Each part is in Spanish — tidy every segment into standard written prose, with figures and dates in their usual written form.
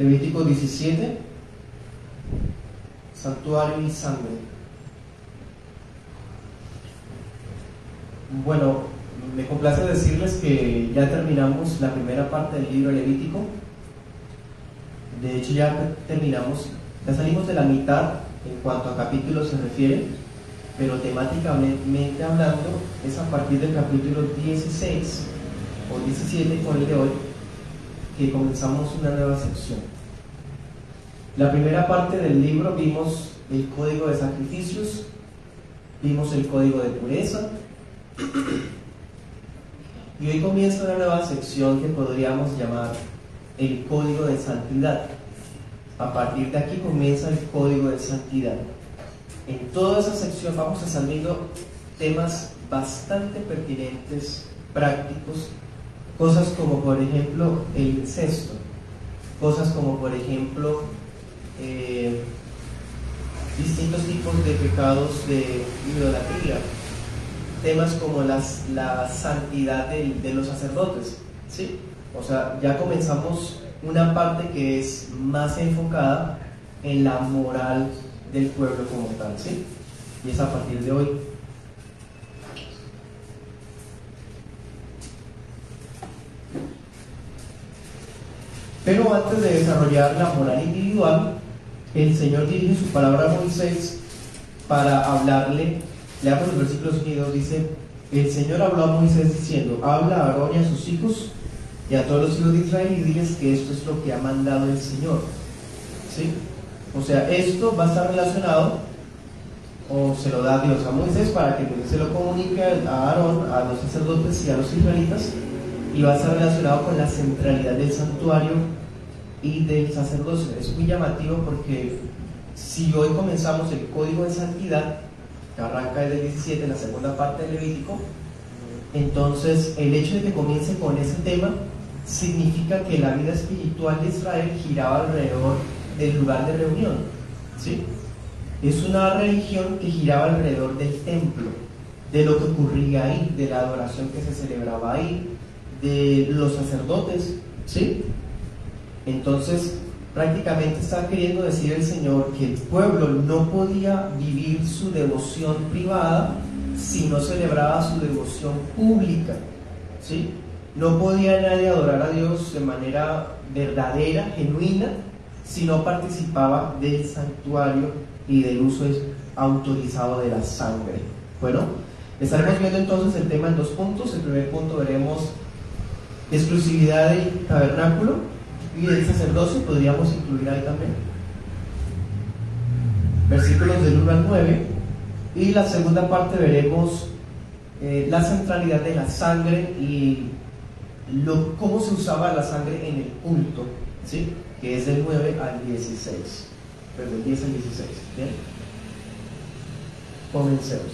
Levítico 17, santuario y sangre. Bueno, me complace decirles que ya terminamos la primera parte del libro Levítico. De hecho, ya salimos de la mitad en cuanto a capítulos se refiere, pero temáticamente hablando es a partir del capítulo 16 o 17 con el de hoy que comenzamos una nueva sección. La primera parte del libro vimos el código de sacrificios, vimos el código de pureza, y hoy comienza una nueva sección que podríamos llamar el código de santidad. A partir de aquí comienza el código de santidad. En toda esa sección vamos a estar viendo temas bastante pertinentes, prácticos, cosas como por ejemplo el incesto, cosas como por ejemplo distintos tipos de pecados de idolatría, temas como la santidad de los sacerdotes, ¿sí? O sea, ya comenzamos una parte que es más enfocada en la moral del pueblo como tal, ¿sí? Y es a partir de hoy. Pero antes de desarrollar la moral individual, el Señor dirige su palabra a Moisés para hablarle. Leamos los versículos unidos. Dice: el Señor habló a Moisés diciendo: habla a Aarón y a sus hijos y a todos los hijos de Israel y diles que esto es lo que ha mandado el Señor, ¿sí? O sea, esto va a estar relacionado, o se lo da Dios a Moisés para que se lo comunique a Aarón, a los sacerdotes y a los israelitas, y va a estar relacionado con la centralidad del santuario y del sacerdocio. Es muy llamativo porque si hoy comenzamos el código de santidad, que arranca desde el 17, en la segunda parte del Levítico, entonces el hecho de que comience con ese tema significa que la vida espiritual de Israel giraba alrededor del lugar de reunión, ¿sí? Es una religión que giraba alrededor del templo, de lo que ocurría ahí, de la adoración que se celebraba ahí, de los sacerdotes, ¿sí? Entonces prácticamente está queriendo decir el Señor que el pueblo no podía vivir su devoción privada si no celebraba su devoción pública, ¿sí? No podía nadie adorar a Dios de manera verdadera, genuina, si no participaba del santuario y del uso autorizado de la sangre. Bueno, estaremos viendo entonces el tema en dos puntos. El primer punto veremos exclusividad del tabernáculo y del sacerdocio, podríamos incluir ahí también versículos del 1 al 9, y la segunda parte veremos la centralidad de la sangre y cómo se usaba la sangre en el culto, ¿sí? Que es del 9 al 16, del 10 al 16. ¿Bien? Comencemos.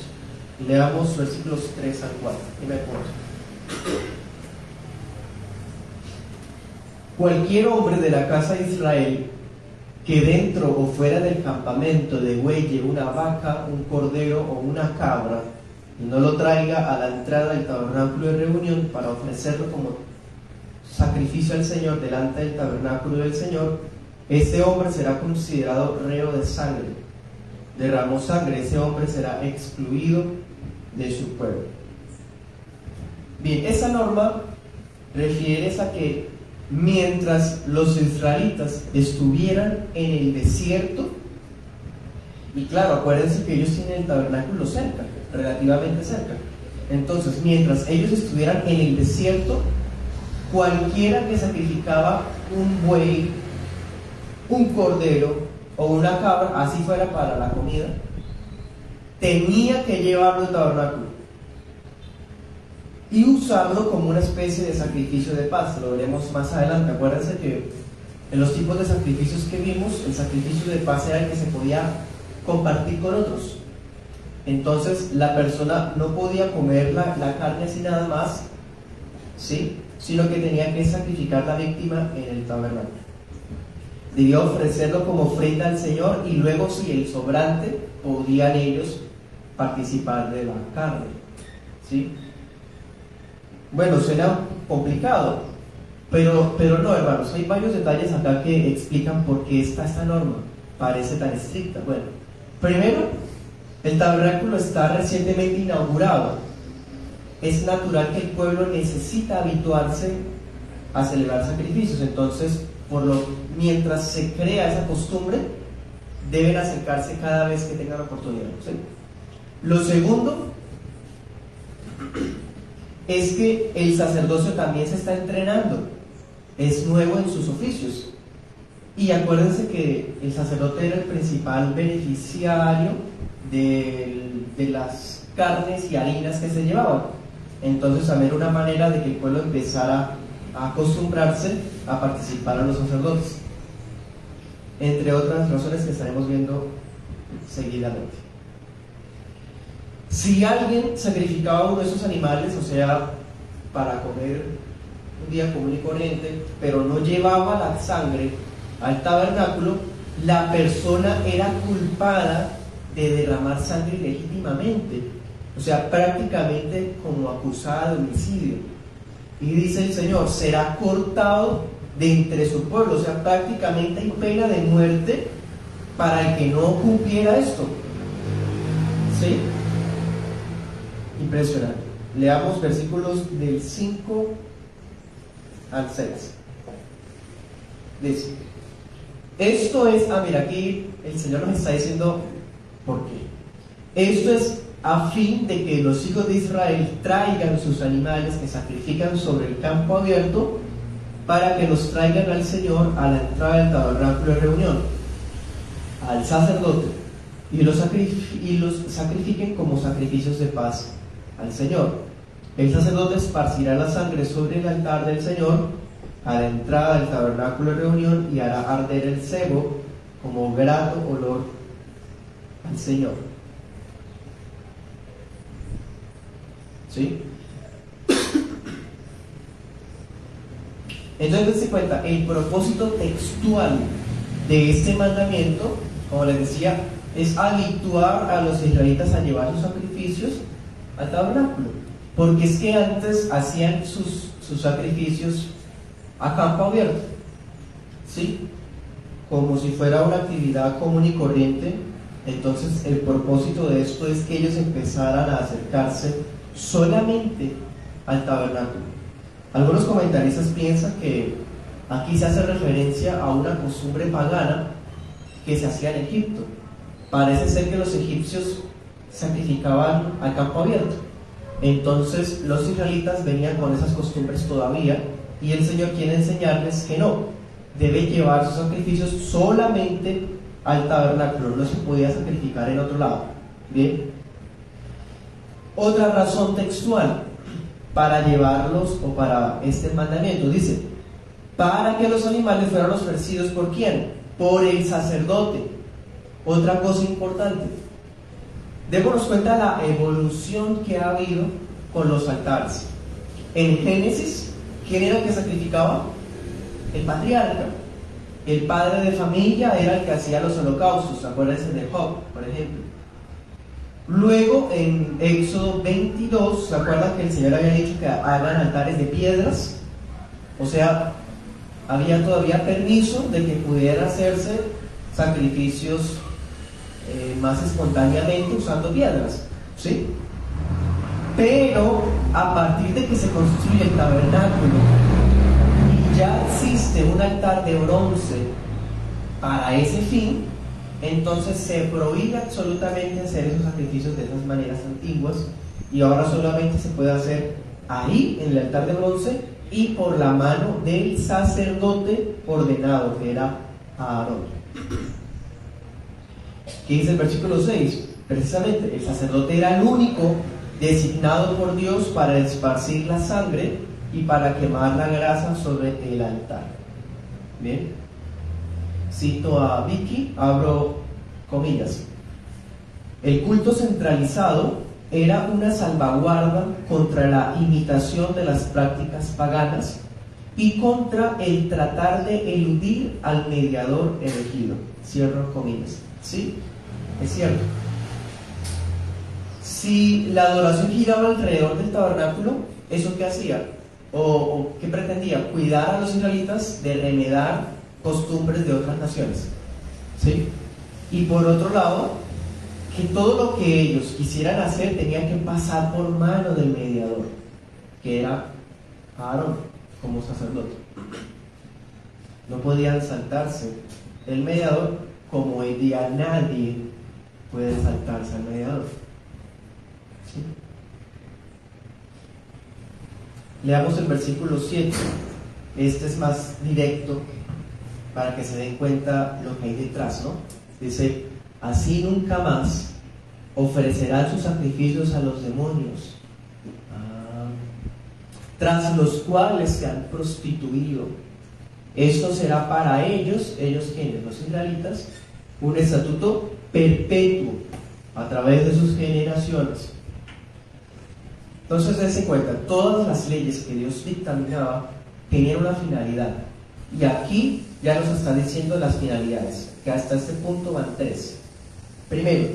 Leamos versículos 3 al 4. Primer punto. Cualquier hombre de la casa de Israel que dentro o fuera del campamento degüelle una vaca, un cordero o una cabra y no lo traiga a la entrada del tabernáculo de reunión para ofrecerlo como sacrificio al Señor delante del tabernáculo del Señor, este hombre será considerado reo de sangre. Derramó sangre, ese hombre será excluido de su pueblo. Bien, esa norma refiere a que mientras los israelitas estuvieran en el desierto, y claro, acuérdense que ellos tienen el tabernáculo cerca, relativamente cerca, entonces mientras ellos estuvieran en el desierto, cualquiera que sacrificaba un buey, un cordero o una cabra, así fuera para la comida, tenía que llevarlo al tabernáculo y usarlo como una especie de sacrificio de paz. Lo veremos más adelante. Acuérdense que en los tipos de sacrificios que vimos, el sacrificio de paz era el que se podía compartir con otros. Entonces la persona no podía comer la carne así nada más, ¿sí? Sino que tenía que sacrificar la víctima en el tabernáculo. Debía ofrecerlo como ofrenda al Señor, y luego, si el sobrante, podían ellos participar de la carne, ¿sí? Bueno, suena complicado, Pero no, hermanos, hay varios detalles acá que explican por qué está esta norma parece tan estricta. Bueno, primero, el tabernáculo está recientemente inaugurado. Es natural que el pueblo necesita habituarse a celebrar sacrificios. Entonces, mientras se crea esa costumbre, deben acercarse cada vez que tengan oportunidad, ¿sí? Lo segundo es que el sacerdocio también se está entrenando, es nuevo en sus oficios. Y acuérdense que el sacerdote era el principal beneficiario de las carnes y harinas que se llevaban. Entonces también una manera de que el pueblo empezara a acostumbrarse a participar a los sacerdotes, entre otras razones que estaremos viendo seguidamente. Si alguien sacrificaba uno de esos animales, o sea, para comer un día común y corriente, pero no llevaba la sangre al tabernáculo, la persona era culpada de derramar sangre ilegítimamente, o sea, prácticamente como acusada de homicidio. Y dice el Señor, será cortado de entre su pueblo, o sea, prácticamente hay pena de muerte para el que no cumpliera esto. ¿Sí? Impresionante. Leamos versículos del 5 al 6. Dice, esto es, mira, aquí el Señor nos está diciendo por qué. Esto es a fin de que los hijos de Israel traigan sus animales que sacrifican sobre el campo abierto, para que los traigan al Señor a la entrada del tabernáculo de reunión, al sacerdote, y los sacrifiquen como sacrificios de paz al Señor. El sacerdote esparcirá la sangre sobre el altar del Señor a la entrada del tabernáculo de reunión y hará arder el cebo como grato olor al Señor. ¿Sí? Entonces, dense cuenta, el propósito textual de este mandamiento, como les decía, es habituar a los israelitas a llevar sus sacrificios al tabernáculo, porque es que antes hacían sus sacrificios a campo abierto, ¿sí? Como si fuera una actividad común y corriente. Entonces el propósito de esto es que ellos empezaran a acercarse solamente al tabernáculo. Algunos comentaristas piensan que aquí se hace referencia a una costumbre pagana que se hacía en Egipto. Parece ser que los egipcios sacrificaban al campo abierto. Entonces los israelitas venían con esas costumbres todavía, y el Señor quiere enseñarles que no, deben llevar sus sacrificios solamente al tabernáculo, no se podía sacrificar en otro lado. Bien. Otra razón textual para llevarlos o para este mandamiento, dice, para que los animales fueran ofrecidos ¿por quién? Por el sacerdote. Otra cosa importante, démonos cuenta de la evolución que ha habido con los altares. En Génesis, ¿quién era el que sacrificaba? El patriarca. El padre de familia era el que hacía los holocaustos. Acuérdense de Job, por ejemplo. Luego, en Éxodo 22, ¿se acuerdan que el Señor había dicho que hagan altares de piedras? O sea, había todavía permiso de que pudiera hacerse sacrificios más espontáneamente usando piedras, ¿sí? Pero a partir de que se construye el tabernáculo y ya existe un altar de bronce para ese fin, entonces se prohíbe absolutamente hacer esos sacrificios de esas maneras antiguas, y ahora solamente se puede hacer ahí en el altar de bronce y por la mano del sacerdote ordenado, que era Aarón. ¿Qué dice el versículo 6? Precisamente, el sacerdote era el único designado por Dios para esparcir la sangre y para quemar la grasa sobre el altar. Bien, cito a Vicky, abro comillas. El culto centralizado era una salvaguarda contra la imitación de las prácticas paganas y contra el tratar de eludir al mediador elegido. Cierro comillas. ¿Sí? Es cierto. Si la adoración giraba alrededor del tabernáculo, ¿eso qué hacía? o qué pretendía, cuidar a los israelitas de remedar costumbres de otras naciones, ¿sí? Y por otro lado, que todo lo que ellos quisieran hacer tenía que pasar por mano del mediador, que era Aarón, como sacerdote. No podían saltarse el mediador, como hoy día nadie puede saltarse al mediador, ¿sí? Leamos el versículo 7. Este es más directo para que se den cuenta lo que hay detrás, ¿no? Dice: así nunca más ofrecerán sus sacrificios a los demonios, tras los cuales se han prostituido. Esto será para ellos quienes, los israelitas, un estatuto perpetuo a través de sus generaciones. Entonces, dense cuenta, todas las leyes que Dios dictaminaba tenían una finalidad. Y aquí ya nos está diciendo las finalidades, que hasta este punto van 3. Primero,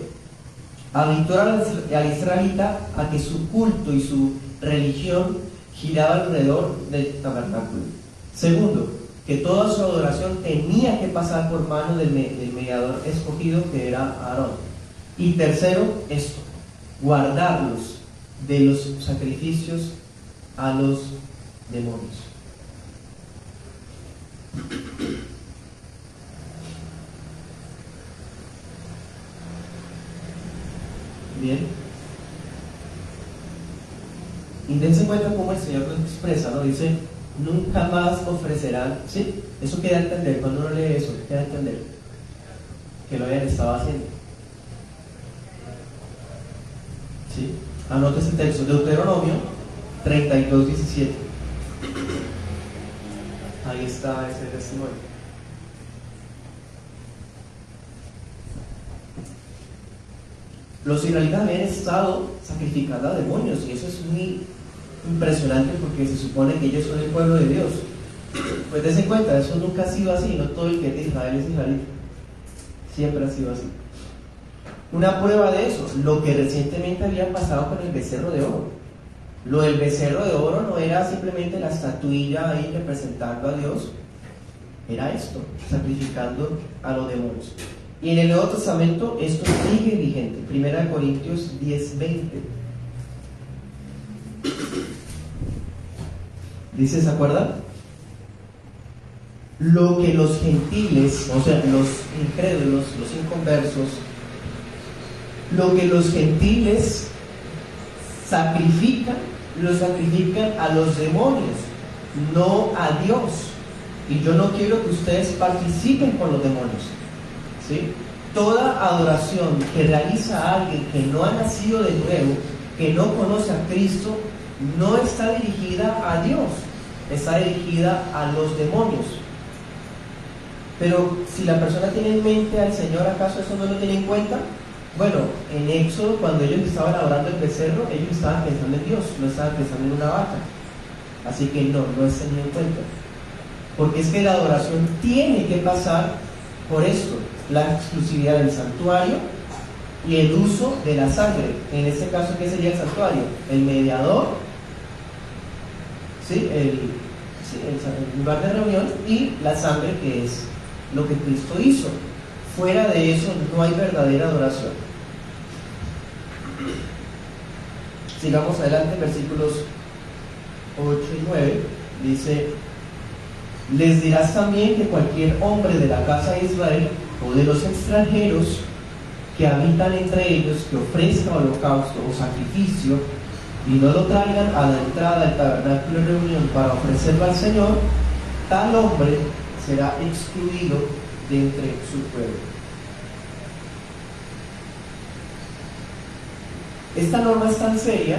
habituar al israelita a que su culto y su religión giraba alrededor del tabernáculo. Segundo, que toda su adoración tenía que pasar por mano del mediador escogido, que era Aarón. Y tercero, esto: guardarlos de los sacrificios a los demonios. Bien. Y dense cuenta cómo el Señor lo expresa, ¿no? Dice: nunca más ofrecerán, ¿sí? Eso queda a entender, cuando uno lee eso, queda a entender que lo hayan estado haciendo, ¿sí? Anote este texto, Deuteronomio 32:17. Ahí está ese testimonio. Los israelitas habían estado sacrificando a demonios, y eso es muy impresionante porque se supone que ellos son el pueblo de Dios. Pues dense cuenta, eso nunca ha sido así. No todo el que es de Israel es israelita. Siempre ha sido así. Una prueba de eso, lo que recientemente había pasado con el becerro de oro. Lo del becerro de oro no era simplemente la estatuilla ahí representando a Dios, era esto, sacrificando a los demonios. Y en el Nuevo Testamento esto sigue vigente. 1 Corintios 10:20. Dice, ¿se acuerdan? Lo que los gentiles, o sea, los incrédulos, los inconversos, lo que los gentiles sacrifican, lo sacrifican a los demonios, no a Dios. Y yo no quiero que ustedes participen con los demonios, ¿sí? Toda adoración que realiza alguien que no ha nacido de nuevo, que no conoce a Cristo, no está dirigida a Dios, está dirigida a los demonios. Pero si la persona tiene en mente al Señor, ¿acaso eso no lo tiene en cuenta? Bueno, en Éxodo, cuando ellos estaban adorando el becerro, ellos estaban pensando en Dios, no estaban pensando en una vaca. Así que no es tenido en cuenta. Porque es que la adoración tiene que pasar por esto: la exclusividad del santuario y el uso de la sangre. En este caso, ¿qué sería el santuario? El mediador, ¿sí? El lugar de reunión, y la sangre, que es lo que Cristo hizo. Fuera de eso no hay verdadera adoración. Sigamos adelante, versículos 8 y 9. Dice: les dirás también que cualquier hombre de la casa de Israel o de los extranjeros que habitan entre ellos, que ofrezca holocausto o sacrificio y no lo traigan a la entrada del tabernáculo de reunión para ofrecerlo al Señor, tal hombre será excluido de entre su pueblo. Esta norma es tan seria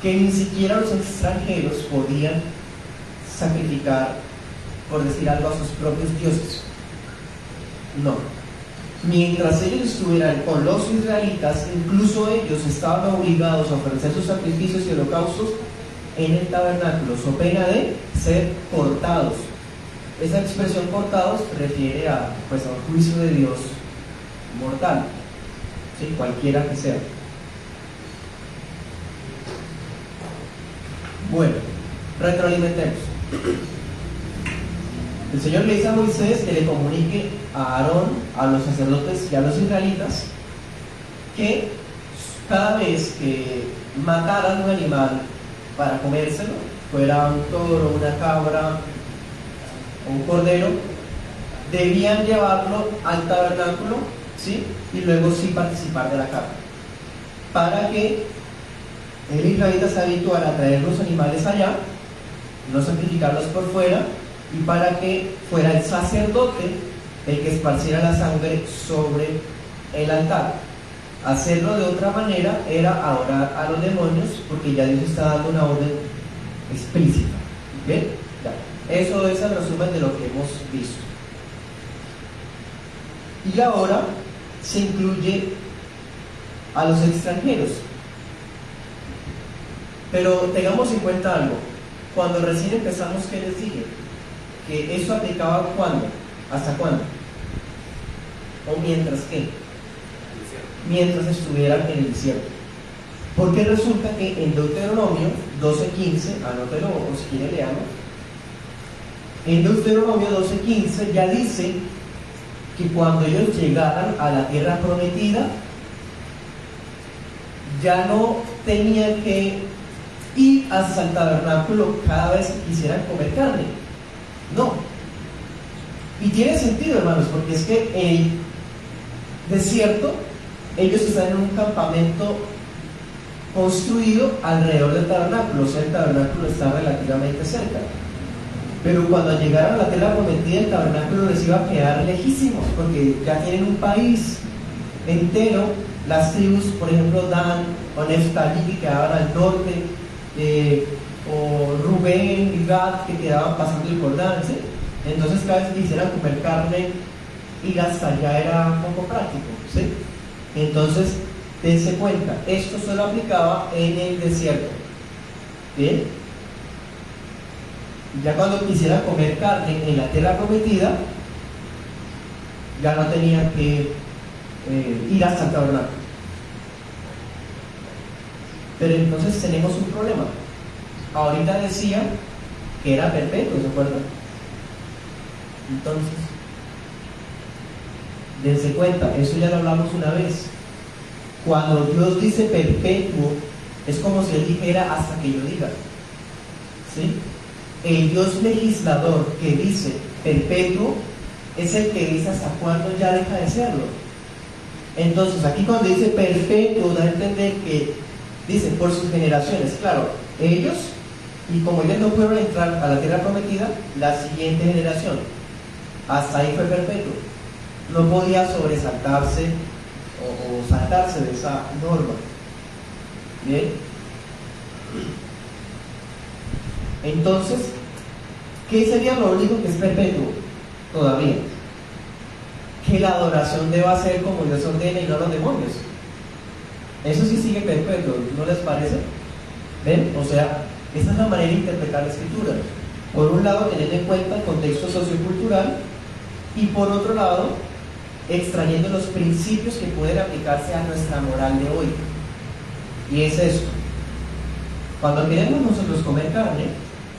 que ni siquiera los extranjeros podían sacrificar, por decir algo, a sus propios dioses. No. Mientras ellos estuvieran con los israelitas, incluso ellos estaban obligados a ofrecer sus sacrificios y holocaustos en el tabernáculo, so pena de ser cortados. Esa expresión cortados refiere a un juicio de Dios mortal, ¿sí? Cualquiera que sea. Bueno, Retroalimentemos. El Señor le dice a Moisés que le comunique a Aarón, a los sacerdotes y a los israelitas que cada vez que mataran un animal para comérselo, fuera un toro, una cabra o un cordero, debían llevarlo al tabernáculo, ¿sí? Y luego sí participar de la carne, para que el israelita se habituara a traer los animales allá, no sacrificarlos por fuera, y para que fuera el sacerdote el que esparciera la sangre sobre el altar. Hacerlo de otra manera era adorar a los demonios, porque ya Dios está dando una orden explícita. ¿Bien? Ya. Eso es el resumen de lo que hemos visto. Y ahora se incluye a los extranjeros. Pero tengamos en cuenta algo. Cuando recién empezamos, ¿qué les dije? Que eso aplicaba ¿cuándo? ¿Hasta cuándo? ¿O mientras qué? Mientras estuvieran en el desierto. Porque resulta que en Deuteronomio 12:15, anótelo o si quiere leamos, en Deuteronomio 12:15 ya dice que cuando ellos llegaran a la tierra prometida, ya no tenían que ir hasta el tabernáculo cada vez que quisieran comer carne. No. Y tiene sentido, hermanos, porque es que en el desierto ellos están en un campamento construido alrededor del tabernáculo, o sea, el tabernáculo está relativamente cerca. Pero cuando llegaron a la tierra prometida, el tabernáculo les iba a quedar lejísimos, porque ya tienen un país entero, las tribus, por ejemplo, Dan o Neftalí, que quedaban al norte, o Rubén y Gad, que quedaban pasando el Jordán, ¿sí? Entonces cada vez que quisieran comer carne, ir hasta allá era poco práctico, ¿sí? Entonces, dense cuenta, esto solo aplicaba en el desierto. ¿Bien? Ya cuando quisiera comer carne en la tierra prometida, ya no tenía que ir hasta el tabernáculo. Pero entonces tenemos un problema. Ahorita decía que era perpetuo, ¿se acuerdan? Entonces, dense cuenta, eso ya lo hablamos una vez. Cuando Dios dice perpetuo, es como si Él dijera hasta que yo diga. ¿Sí? El Dios legislador que dice perpetuo es el que dice hasta cuándo ya deja de serlo. Entonces, aquí cuando dice perpetuo, da a entender que dice por sus generaciones. Claro, ellos, y como ellos no pudieron entrar a la tierra prometida, la siguiente generación, hasta ahí fue perpetuo. No podía sobresaltarse o saltarse de esa norma. Bien. Entonces, ¿qué sería lo único que es perpetuo todavía? Que la adoración deba ser como Dios ordena y no los demonios. Eso sí sigue perpetuo, ¿no les parece? ¿Ven? O sea, esa es la manera de interpretar la escritura. Por un lado, tener en cuenta el contexto sociocultural, y por otro lado, extrayendo los principios que pueden aplicarse a nuestra moral de hoy. Y es esto: cuando queremos nosotros comer carne,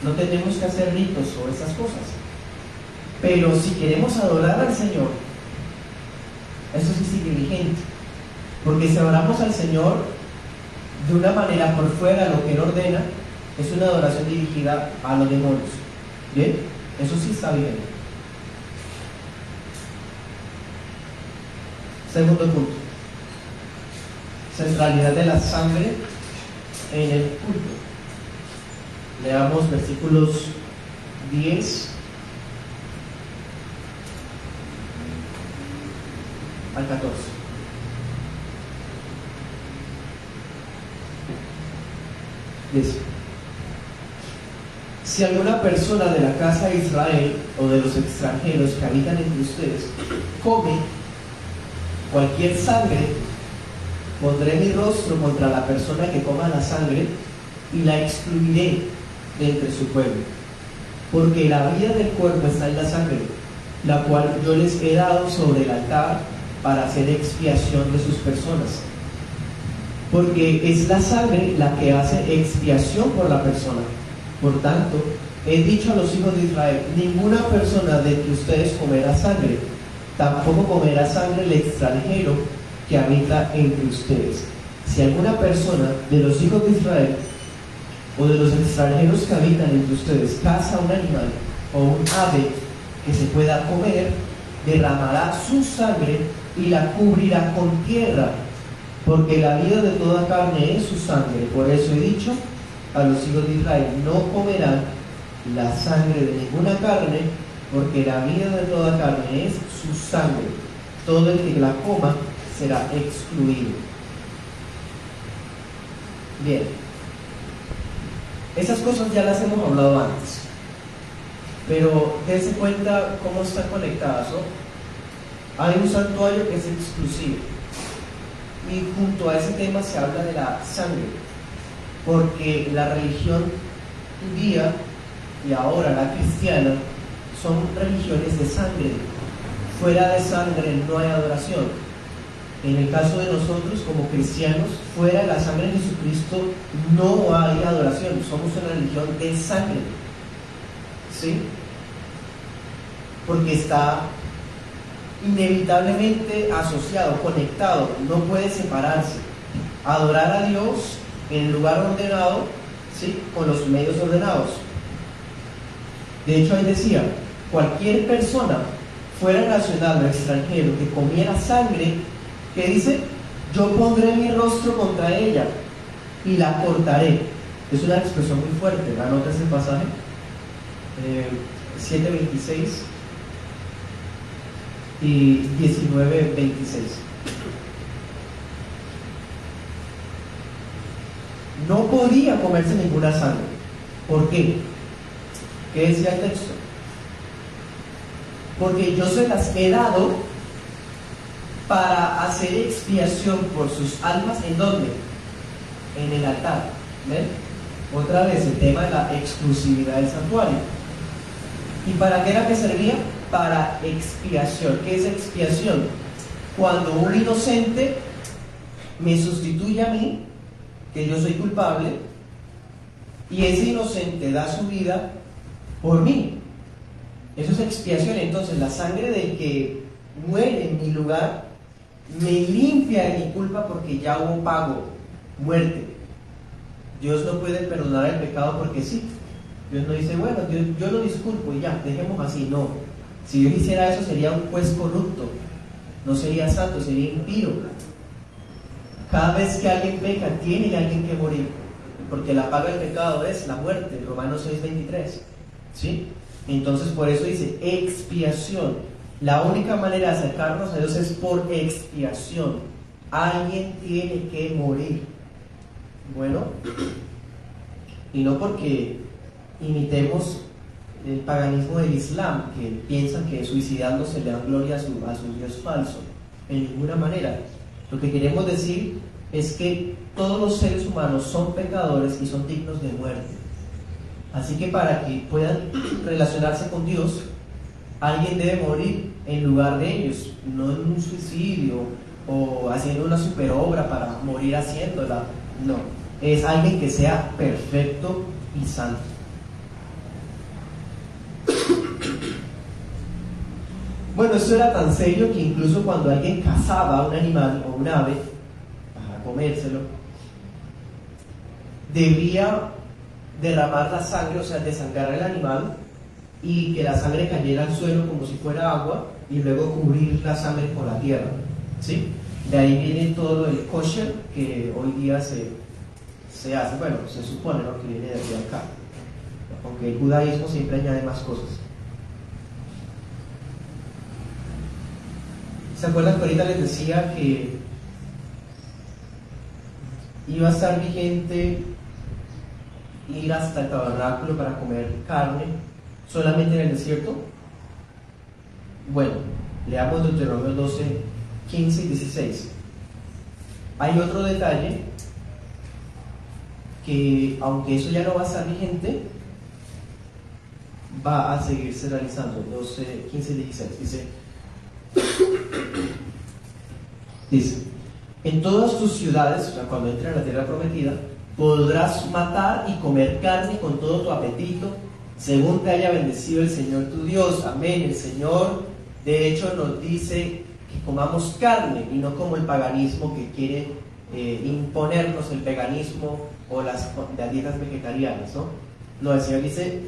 no tenemos que hacer ritos o esas cosas. Pero si queremos adorar al Señor, eso sí sigue vigente. Porque si adoramos al Señor de una manera por fuera de lo que Él ordena, es una adoración dirigida a los demonios. ¿Bien? Eso sí está vigente. Segundo punto: centralidad de la sangre en el culto. Leamos versículos 10 al 14. Dice: si alguna persona de la casa de Israel o de los extranjeros que habitan entre ustedes come cualquier sangre, pondré mi rostro contra la persona que coma la sangre y la excluiré de entre su pueblo, porque la vida del cuerpo está en la sangre, la cual yo les he dado sobre el altar para hacer expiación de sus personas, porque es la sangre la que hace expiación por la persona. Por tanto, he dicho a los hijos de Israel, ninguna persona de que ustedes comerá sangre, tampoco comerá sangre el extranjero que habita entre ustedes. Si alguna persona de los hijos de Israel o de los extranjeros que habitan entre ustedes caza un animal o un ave que se pueda comer, derramará su sangre y la cubrirá con tierra, porque la vida de toda carne es su sangre. Por eso he dicho a los hijos de Israel, no comerán la sangre de ninguna carne, porque la vida de toda carne es su sangre. Todo el que la coma será excluido. Bien, esas cosas ya las hemos hablado antes, pero dense cuenta cómo están conectadas, ¿no? Hay un santuario que es exclusivo, y junto a ese tema se habla de la sangre, porque la religión judía y ahora la cristiana son religiones de sangre. Fuera de sangre no hay adoración. En el caso de nosotros como cristianos, fuera de la sangre de Jesucristo no hay adoración. Somos una religión de sangre, ¿sí? Porque está inevitablemente asociado, conectado, no puede separarse. Adorar a Dios en el lugar ordenado, ¿sí?, con los medios ordenados. De hecho, ahí decía, cualquier persona, fuera nacional o extranjero, que comiera sangre, ¿qué dice? Yo pondré mi rostro contra ella y la cortaré. Es una expresión muy fuerte, anota ese pasaje, 7:26 y 19:26. No podía comerse ninguna sangre. ¿Por qué? ¿Qué decía el texto? Porque yo se las he dado para hacer expiación por sus almas. ¿En dónde? En el altar. ¿Ven? Otra vez el tema de la exclusividad del santuario. ¿Y para qué era que servía? Para expiación. ¿Qué es expiación? Cuando un inocente me sustituye a mí, que yo soy culpable, y ese inocente da su vida por mí. Eso es expiación. Entonces la sangre del que muere en mi lugar me limpia de mi culpa, porque ya hubo pago, muerte. Dios no puede perdonar el pecado porque sí. Dios no dice, bueno, yo lo disculpo y ya, dejemos así. No. Si Dios hiciera eso, sería un juez corrupto, no sería santo, sería impío. Cada vez que alguien peca, tiene alguien que morir, porque la paga del pecado es la muerte, Romanos 6:23, ¿sí? Entonces por eso dice expiación. La única manera de acercarnos a Dios es por expiación. Alguien tiene que morir. Bueno, y no porque imitemos el paganismo del Islam, que piensan que suicidándose le dan gloria a su Dios falso. En ninguna manera. Lo que queremos decir es que todos los seres humanos son pecadores y son dignos de muerte. Así que para que puedan relacionarse con Dios, alguien debe morir en lugar de ellos, no en un suicidio o haciendo una superobra para morir haciéndola. No, es alguien que sea perfecto y santo. Bueno, esto era tan serio que incluso cuando alguien cazaba un animal o un ave para comérselo, debía derramar la sangre, o sea, desangrar el animal, y que la sangre cayera al suelo como si fuera agua, y luego cubrir la sangre con la tierra, ¿sí? De ahí viene todo el kosher que hoy día se hace. Bueno, se supone, ¿no?, que viene de aquí a acá, aunque el judaísmo siempre añade más cosas. ¿Se acuerdan que ahorita les decía que iba a estar vigente ir hasta el tabernáculo para comer carne solamente en el desierto? Bueno, leamos Deuteronomio 12, 15 y 16. Hay otro detalle que, aunque eso ya no va a estar vigente, va a seguirse realizando. 12, 15 y 16 dice, en todas tus ciudades, o sea, cuando entren a la tierra prometida, podrás matar y comer carne con todo tu apetito, según te haya bendecido el Señor tu Dios. Amén. El Señor, de hecho, nos dice que comamos carne y no como el paganismo que quiere imponernos, el veganismo o las dietas vegetarianas, ¿no? No, el Señor dice,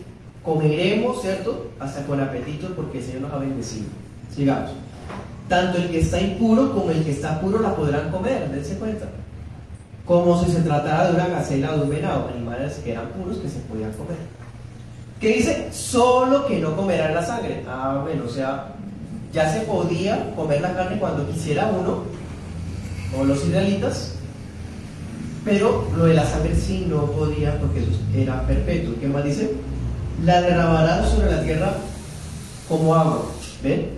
comeremos, ¿cierto? Hasta con apetito, porque el Señor nos ha bendecido. Sigamos. Tanto el que está impuro como el que está puro la podrán comer, dense cuenta. Como si se tratara de una gacela o de un venado, animales que eran puros que se podían comer. ¿Qué dice? Solo que no comerán la sangre. Ah, bueno, o sea, ya se podía comer la carne cuando quisiera uno, o los israelitas, pero lo de la sangre sí no podía, porque eso era perpetuo. ¿Qué más dice? La derramarán sobre la tierra como agua. ¿Ven?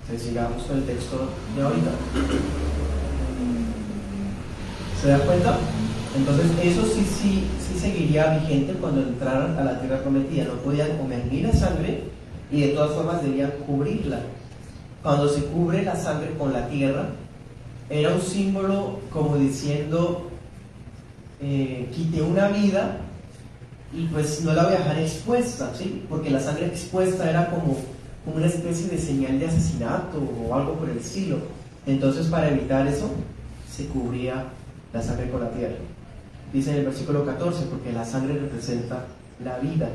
Entonces sigamos con el texto de ahorita. ¿Se da cuenta? Entonces eso sí seguiría vigente cuando entraran a la tierra prometida. No podían comer ni la sangre y de todas formas debían cubrirla. Cuando se cubre la sangre con la tierra, era un símbolo como diciendo, quité una vida y pues no la voy a dejar expuesta, ¿sí? Porque la sangre expuesta era como una especie de señal de asesinato o algo por el estilo. Entonces, para evitar eso, se cubría la sangre con la tierra. Dice en el versículo 14, porque la sangre representa la vida.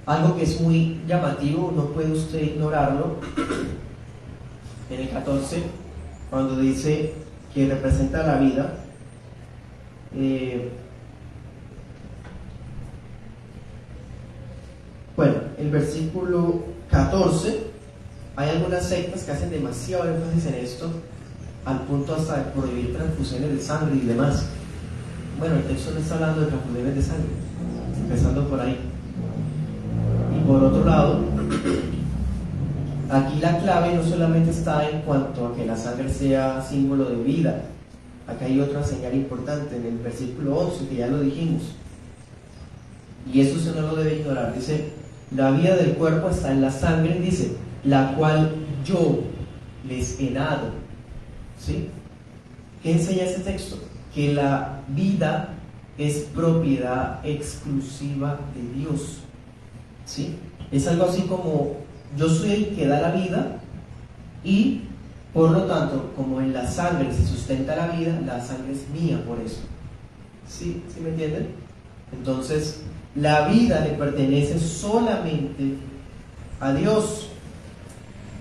Algo que es muy llamativo, no puede usted ignorarlo. En el 14, cuando dice que representa la vida, bueno, el versículo 14, hay algunas sectas que hacen demasiado énfasis en esto, al punto hasta de prohibir transfusiones de sangre y demás. Bueno, el texto no está hablando de transfusiones de sangre, empezando por ahí. Y por otro lado, aquí la clave no solamente está en cuanto a que la sangre sea símbolo de vida. Acá hay otra señal importante en el versículo 11, que ya lo dijimos. Y eso usted no lo debe ignorar. Dice, la vida del cuerpo está en la sangre, dice, la cual yo les he dado. ¿Sí? ¿Qué enseña ese texto? Que la vida es propiedad exclusiva de Dios. ¿Sí? Es algo así como, yo soy el que da la vida y por lo tanto, como en la sangre se sustenta la vida, la sangre es mía por eso. ¿Sí? ¿Sí me entienden? Entonces, la vida le pertenece solamente a Dios.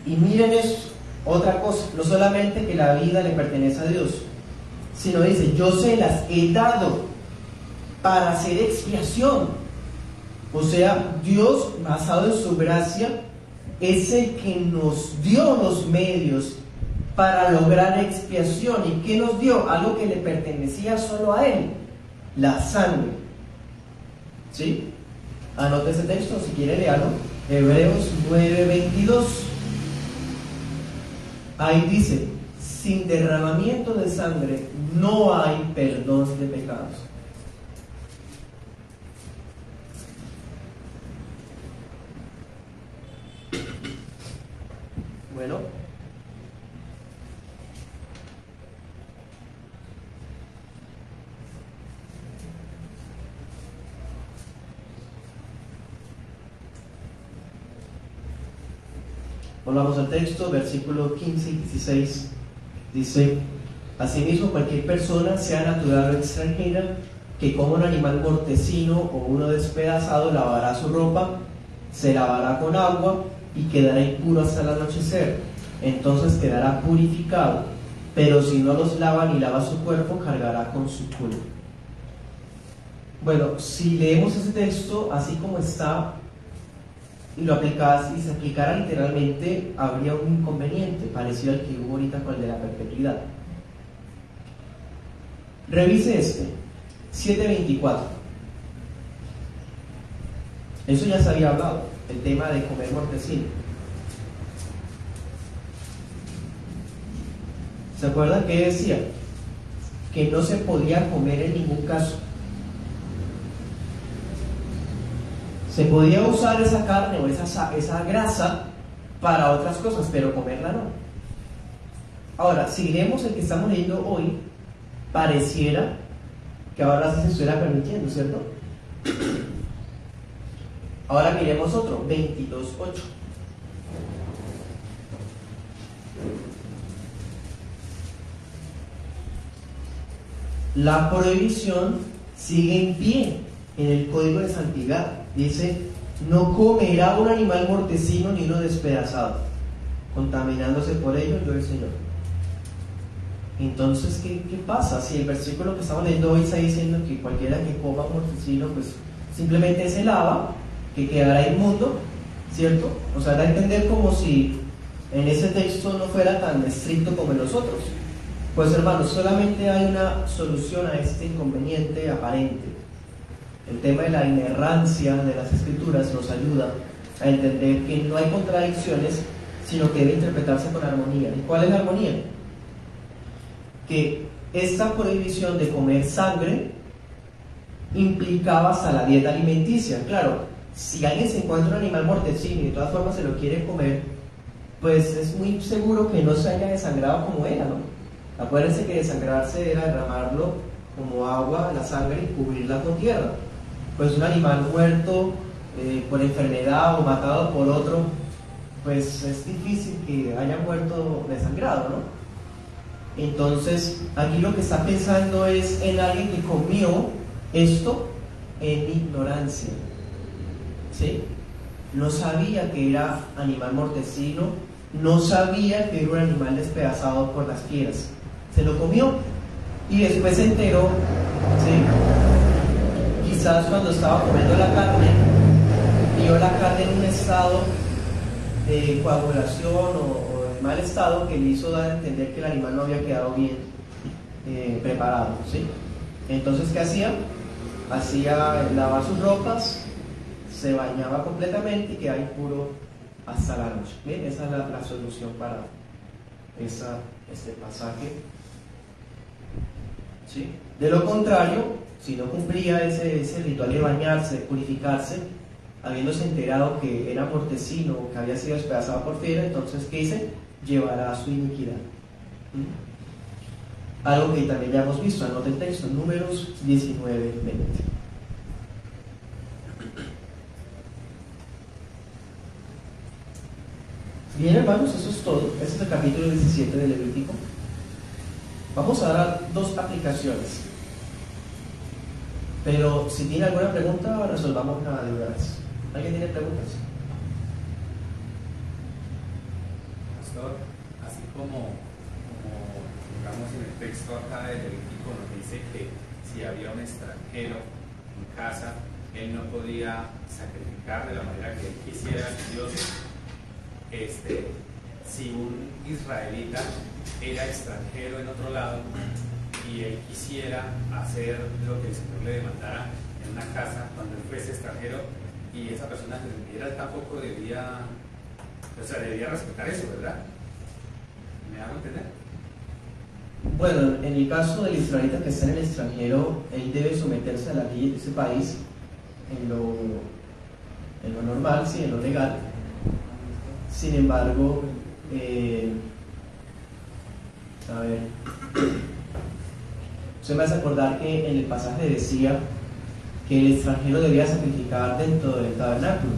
Y miren eso, otra cosa, no solamente que la vida le pertenece a Dios, sino dice, yo se las he dado para hacer expiación. O sea, Dios, basado en su gracia, es el que nos dio los medios para lograr expiación. ¿Y qué nos dio? Algo que le pertenecía solo a Él, la sangre. ¿Sí? Anote ese texto, si quiere léalo. Hebreos 9:22. Ahí dice, sin derramamiento de sangre no hay perdón de pecados. Bueno, volvamos al texto, versículos 15 y 16. Dice, asimismo cualquier persona, sea natural o extranjera, que coma un animal mortecino o uno despedazado, lavará su ropa, se lavará con agua y quedará impuro hasta el anochecer. Entonces quedará purificado, pero si no los lava ni lava su cuerpo, cargará con su culpa. Bueno, si leemos ese texto así como está y lo aplicas y se aplicara literalmente, habría un inconveniente parecido al que hubo ahorita con el de la perpetuidad. Revise este 7:24. Eso ya se había hablado, el tema de comer mortecino. ¿Se acuerdan que decía? Que no se podía comer en ningún caso. Se podía usar esa carne o esa grasa para otras cosas, pero comerla no. Ahora, si leemos el que estamos leyendo hoy, pareciera que ahora sí se estuviera permitiendo, ¿cierto? Ahora miremos otro, 22:8. La prohibición sigue en pie en el Código de Santidad. Dice: no comerá un animal mortecino ni uno despedazado, contaminándose por ello yo el Señor. Entonces, ¿qué pasa? Si el versículo que estamos leyendo hoy está diciendo que cualquiera que coma un mortecino, pues simplemente se lava, que quedará inmundo, ¿cierto? O sea, da a entender como si en ese texto no fuera tan estricto como en los otros. Pues hermanos, solamente hay una solución a este inconveniente aparente. El tema de la inerrancia de las Escrituras nos ayuda a entender que no hay contradicciones, sino que debe interpretarse con armonía. ¿Y cuál es la armonía? Que esta prohibición de comer sangre implicaba hasta la dieta alimenticia. Claro, si alguien se encuentra un animal mortecino y de todas formas se lo quiere comer, pues es muy seguro que no se haya desangrado como era, ¿no? Acuérdense que desangrarse era derramarlo como agua, la sangre, y cubrirla con tierra. Pues un animal muerto por enfermedad o matado por otro, pues es difícil que haya muerto desangrado, ¿no? Entonces, aquí lo que está pensando es en alguien que comió esto en ignorancia, ¿sí? No sabía que era animal mortecino, no sabía que era un animal despedazado por las fieras. Se lo comió y después se enteró, ¿sí? Quizás cuando estaba comiendo la carne, vio la carne en un estado de coagulación o de mal estado que le hizo dar a entender que el animal no había quedado bien preparado, ¿sí? Entonces, ¿qué hacía? Lavaba sus ropas, se bañaba completamente y quedaba impuro hasta la noche. Bien, esa es la solución para este pasaje, ¿sí? De lo contrario, si no cumplía ese ritual de bañarse, de purificarse, habiéndose enterado que era mortecino o que había sido despedazado por fiera, entonces, ¿qué dice? Llevará su iniquidad. Algo que también ya hemos visto, anota el texto, Números 19:20. Bien, hermanos, eso es todo. Este es el capítulo 17 de Levítico. Vamos a dar dos aplicaciones, pero si tiene alguna pregunta, resolvamos nada de una vez. ¿Alguien tiene preguntas? Pastor, así como digamos en el texto acá de Levítico nos dice que si había un extranjero en casa, él no podía sacrificar de la manera que él quisiera a Dios. Si un israelita era extranjero en otro lado y él quisiera hacer lo que el Señor le demandara en una casa cuando él fuese extranjero y esa persona que le pidiera, él tampoco debía respetar eso, ¿verdad? ¿Me hago entender? Bueno, en el caso del israelita que está en el extranjero, él debe someterse a la ley de ese país en lo normal, sí, en lo legal. Sin embargo, usted me hace acordar que en el pasaje decía que el extranjero debía sacrificar dentro del tabernáculo.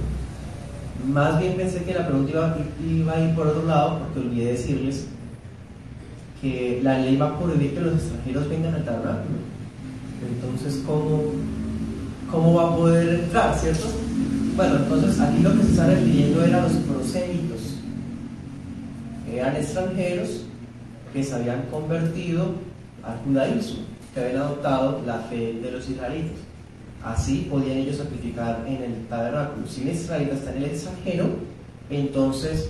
Más bien pensé que la pregunta iba a ir por otro lado, porque olvidé decirles que la ley va a prohibir que los extranjeros vengan al tabernáculo. Entonces, ¿cómo va a poder entrar, cierto? Bueno, entonces aquí lo que se está refiriendo eran los prosélitos. Eran extranjeros que se habían convertido al judaísmo, que habían adoptado la fe de los israelitas. Así podían ellos sacrificar en el tabernáculo. Si un israelita está en el extranjero, entonces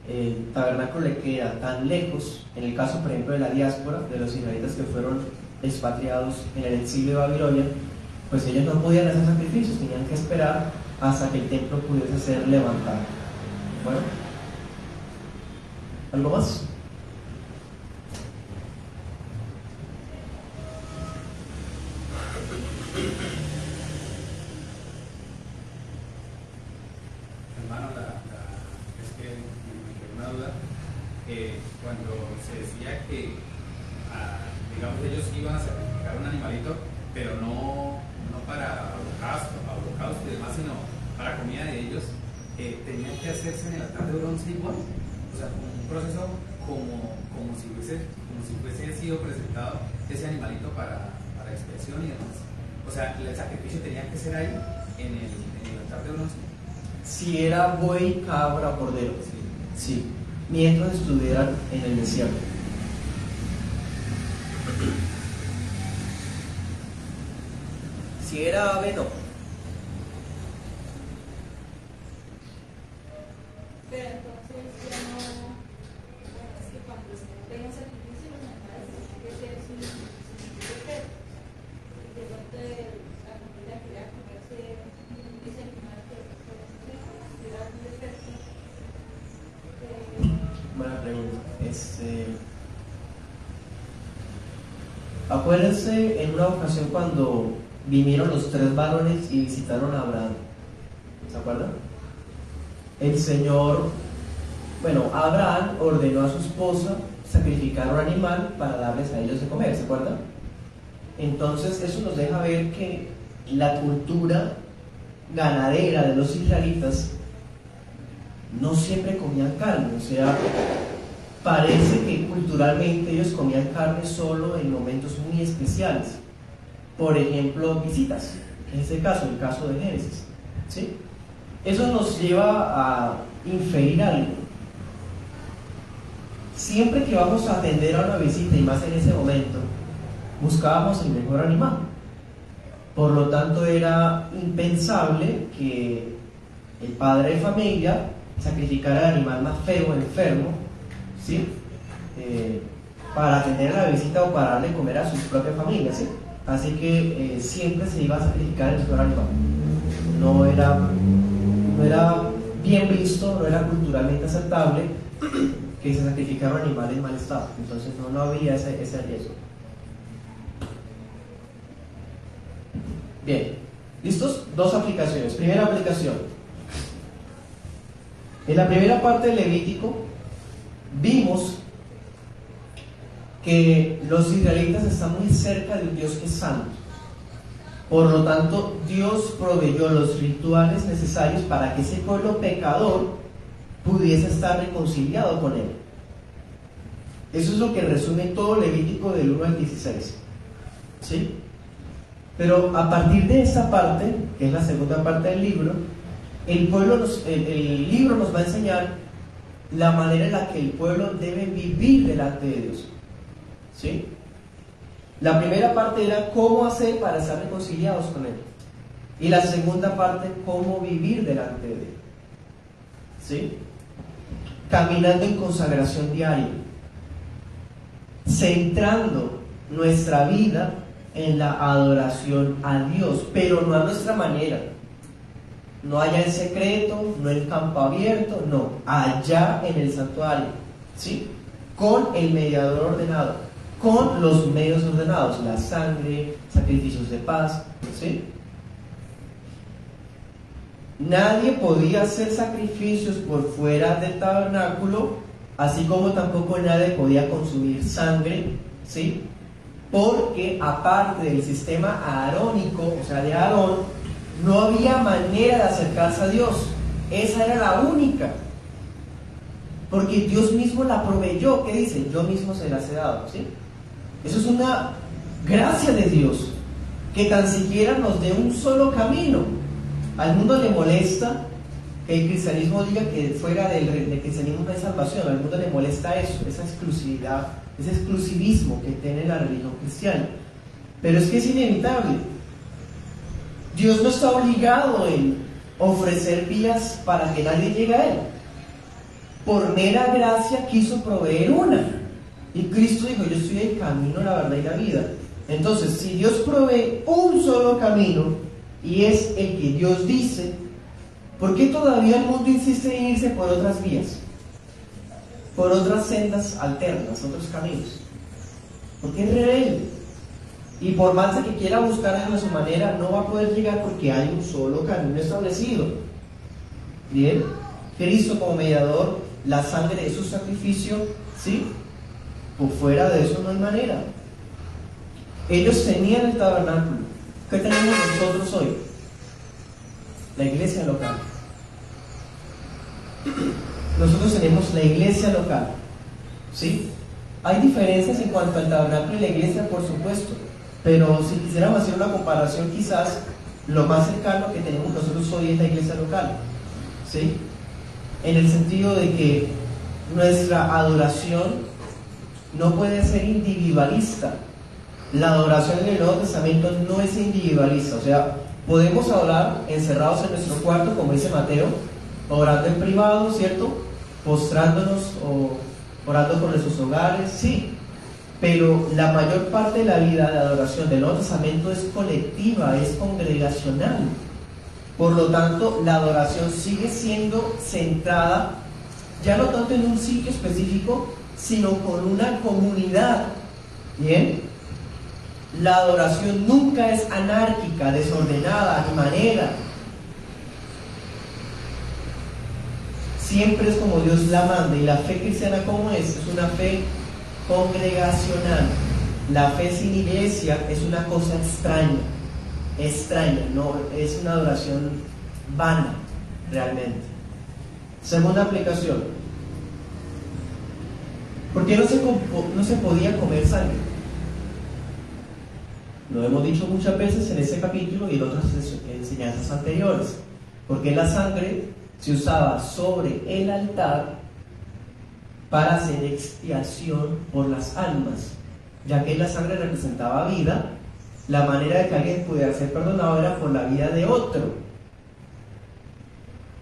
el tabernáculo le queda tan lejos, en el caso por ejemplo de la diáspora, de los israelitas que fueron expatriados en el exilio de Babilonia, pues ellos no podían hacer sacrificios, tenían que esperar hasta que el templo pudiese ser levantado. Bueno, ¿algo más? Hermano, es que me quedó una duda. Cuando se decía que digamos, ellos iban a sacrificar un animalito, pero no para holocausto y demás, sino para comida de ellos, tenían que hacerse en el altar de bronce igual, o sea, como un proceso como si fuese sido presentado ese animalito para expiación y demás. O sea, el sacrificio tenía que ser ahí, en el altar de bronce. Si era buey, cabra o cordero. Sí. Mientras estuvieran en el desierto. Si era ave, no. Pero entonces ya no, es que cuando tengan sacrificio los animales tienen que ser sin defecto. Y de pronto la familia quería comerse ese animal que era un defecto. Buena pregunta. Acuérdense en una ocasión cuando vinieron los 3 varones y visitaron a Abraham. ¿Se acuerdan? El Señor, Abraham ordenó a su esposa sacrificar un animal para darles a ellos de comer, ¿se acuerdan? Entonces eso nos deja ver que la cultura ganadera de los israelitas no siempre comían carne, o sea, parece que culturalmente ellos comían carne solo en momentos muy especiales. Por ejemplo, visitas, en este caso, el caso de Génesis, ¿sí? Eso nos lleva a inferir algo. Siempre que vamos a atender a una visita, y más en ese momento, buscábamos el mejor animal. Por lo tanto, era impensable que el padre de familia sacrificara el animal más feo, enfermo, ¿sí? Para atender a la visita o para darle comer a su propia familia, ¿sí? Así que siempre se iba a sacrificar el mejor animal. No era bien visto, no era culturalmente aceptable que se sacrificara un animal en mal estado. Entonces no había ese riesgo. Bien, ¿listos? 2 aplicaciones. Primera aplicación. En la primera parte del Levítico vimos que los israelitas están muy cerca de un Dios que es santo. Por lo tanto, Dios proveyó los rituales necesarios para que ese pueblo pecador pudiese estar reconciliado con él. Eso es lo que resume todo Levítico del 1 al 16. ¿Sí? Pero a partir de esa parte, que es la segunda parte del libro, el libro nos va a enseñar la manera en la que el pueblo debe vivir delante de Dios. ¿Sí? La primera parte era cómo hacer para estar reconciliados con Él. Y la segunda parte, cómo vivir delante de Él. ¿Sí? Caminando en consagración diaria. Centrando nuestra vida en la adoración a Dios, pero no a nuestra manera. No allá en secreto, no en campo abierto, no, allá en el santuario. ¿Sí? Con el mediador ordenado. Con los medios ordenados, la sangre, sacrificios de paz, ¿sí? Nadie podía hacer sacrificios por fuera del tabernáculo, así como tampoco nadie podía consumir sangre, ¿sí? Porque aparte del sistema arónico, o sea, de Aarón, no había manera de acercarse a Dios. Esa era la única. Porque Dios mismo la proveyó. ¿Qué dice? Yo mismo se las he dado, ¿sí? Eso es una gracia de Dios, que tan siquiera nos dé un solo camino. Al mundo le molesta que el cristianismo diga que fuera del cristianismo no hay salvación. Al mundo le molesta eso, esa exclusividad, ese exclusivismo que tiene la religión cristiana. Pero es que es inevitable. Dios no está obligado en ofrecer vías para que nadie llegue a Él. Por mera gracia quiso proveer una. Y Cristo dijo, yo soy el camino, la verdad y la vida. Entonces, si Dios provee un solo camino, y es el que Dios dice, ¿por qué todavía el mundo insiste en irse por otras vías? Por otras sendas alternas, otros caminos. Porque es rebelde. Y por más de que quiera buscar de su manera, no va a poder llegar porque hay un solo camino establecido. Bien, Cristo como mediador, la sangre de su sacrificio, ¿sí? Por fuera de eso no hay manera. Ellos tenían el tabernáculo. ¿Qué tenemos nosotros hoy? La iglesia local. Nosotros tenemos la iglesia local, ¿sí? Hay diferencias en cuanto al tabernáculo y la iglesia, por supuesto, pero si quisiéramos hacer una comparación, quizás lo más cercano que tenemos nosotros hoy es la iglesia local, ¿sí? En el sentido de que nuestra adoración no puede ser individualista. La adoración en el Nuevo Testamento no es individualista, o sea, podemos adorar encerrados en nuestro cuarto, como dice Mateo, orando en privado, ¿cierto? Postrándonos o orando por nuestros hogares, sí, pero la mayor parte de la vida de adoración del Nuevo Testamento es colectiva, es congregacional. Por lo tanto, la adoración sigue siendo centrada ya no tanto en un sitio específico, sino con una comunidad. ¿Bien? La adoración nunca es anárquica, desordenada, ni manera. Siempre es como Dios la manda. Y la fe cristiana, ¿cómo es? Es una fe congregacional. La fe sin iglesia es una cosa extraña, no es una adoración vana realmente. Segunda aplicación: ¿por qué no se podía comer sangre? Lo hemos dicho muchas veces en este capítulo y en otras enseñanzas anteriores. Porque la sangre se usaba sobre el altar para hacer expiación por las almas, ya que la sangre representaba vida. La manera de que alguien pudiera ser perdonado era por la vida de otro.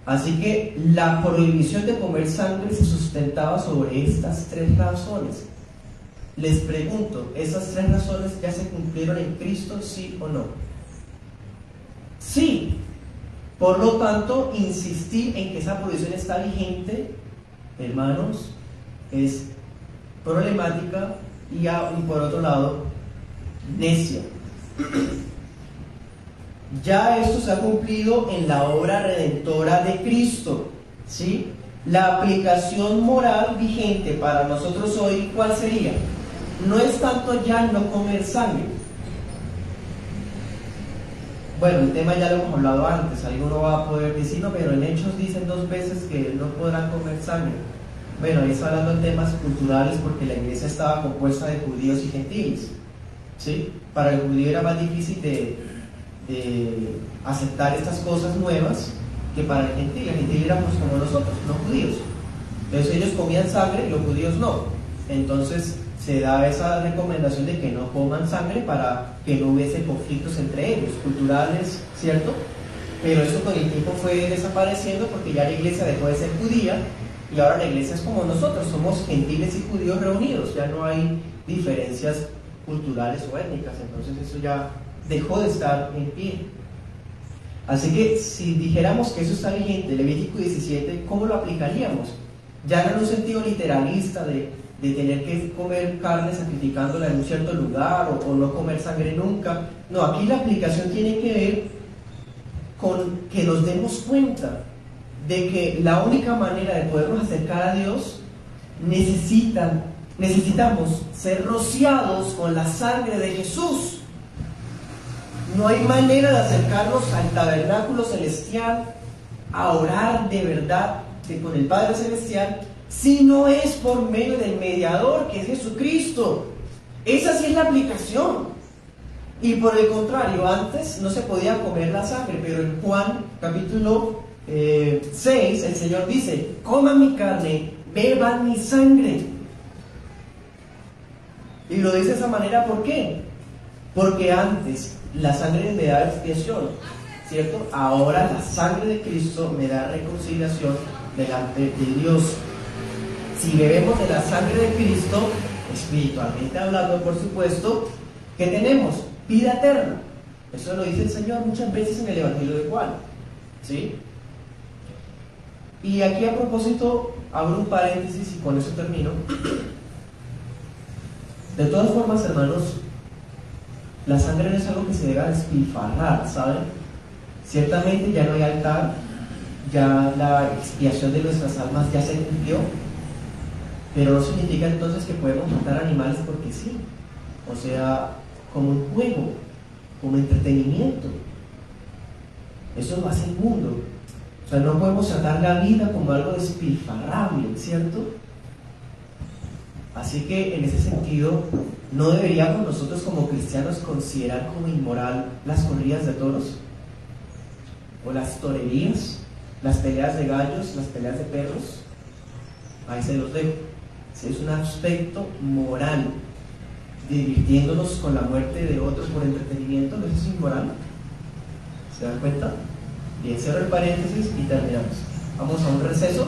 Así que la prohibición de comer sangre se sustentaba sobre estas tres razones. Les pregunto, ¿esas tres razones ya se cumplieron en Cristo, sí o no? Sí. Por lo tanto, insistir en que esa prohibición está vigente, hermanos, es problemática y por otro lado, necia. Ya esto se ha cumplido en la obra redentora de Cristo, ¿sí? La aplicación moral vigente para nosotros hoy, ¿cuál sería? No es tanto ya no comer sangre. Bueno, el tema ya lo hemos hablado antes. Alguno va a poder decir, no, pero en Hechos dicen 2 veces que no podrán comer sangre. Bueno, ahí está hablando en temas culturales, porque la iglesia estaba compuesta de judíos y gentiles, ¿sí? Para el judío era más difícil de aceptar estas cosas nuevas que para el gentil. El gentil éramos como nosotros, no judíos. Entonces ellos comían sangre y los judíos no. Entonces se da esa recomendación de que no coman sangre para que no hubiese conflictos entre ellos, culturales, ¿cierto? Pero eso con el tiempo fue desapareciendo, porque ya la iglesia dejó de ser judía y ahora la iglesia es como nosotros, somos gentiles y judíos reunidos, ya no hay diferencias culturales o étnicas, entonces eso ya dejó de estar en pie. Así que si dijéramos que eso está vigente, Levítico 17, ¿cómo lo aplicaríamos? Ya no en un sentido literalista de tener que comer carne sacrificándola en un cierto lugar o no comer sangre nunca. No, aquí la aplicación tiene que ver con que nos demos cuenta de que la única manera de podernos acercar a Dios, necesitamos ser rociados con la sangre de Jesús. No hay manera de acercarnos al tabernáculo celestial, a orar de verdad con el Padre Celestial, si no es por medio del mediador, que es Jesucristo. Esa sí es la aplicación. Y por el contrario, antes no se podía comer la sangre, pero en Juan capítulo 6 el Señor dice: coman mi carne, beban mi sangre. Y lo dice de esa manera, ¿por qué? Porque antes la sangre me da expiación, ¿cierto? Ahora la sangre de Cristo me da reconciliación delante de Dios. Si bebemos de la sangre de Cristo, espiritualmente hablando, por supuesto, ¿qué tenemos? Vida eterna. Eso lo dice el Señor muchas veces en el Evangelio de Juan, ¿sí? Y aquí a propósito abro un paréntesis y con eso termino. De todas formas, hermanos, la sangre no es algo que se deba despilfarrar, ¿saben? Ciertamente ya no hay altar, ya la expiación de nuestras almas ya se cumplió, pero no significa entonces que podemos matar animales porque sí. O sea, como un juego, como entretenimiento. Eso lo hace el mundo. O sea, no podemos tratar la vida como algo despilfarrable, ¿cierto? Así que en ese sentido, ¿no deberíamos nosotros como cristianos considerar como inmoral las corridas de toros? ¿O las torerías? ¿Las peleas de gallos? ¿Las peleas de perros? Ahí se los dejo. Si es un aspecto moral, divirtiéndonos con la muerte de otros por entretenimiento, ¿no es eso inmoral? ¿Se dan cuenta? Bien, cierro el paréntesis y terminamos. Vamos a un receso.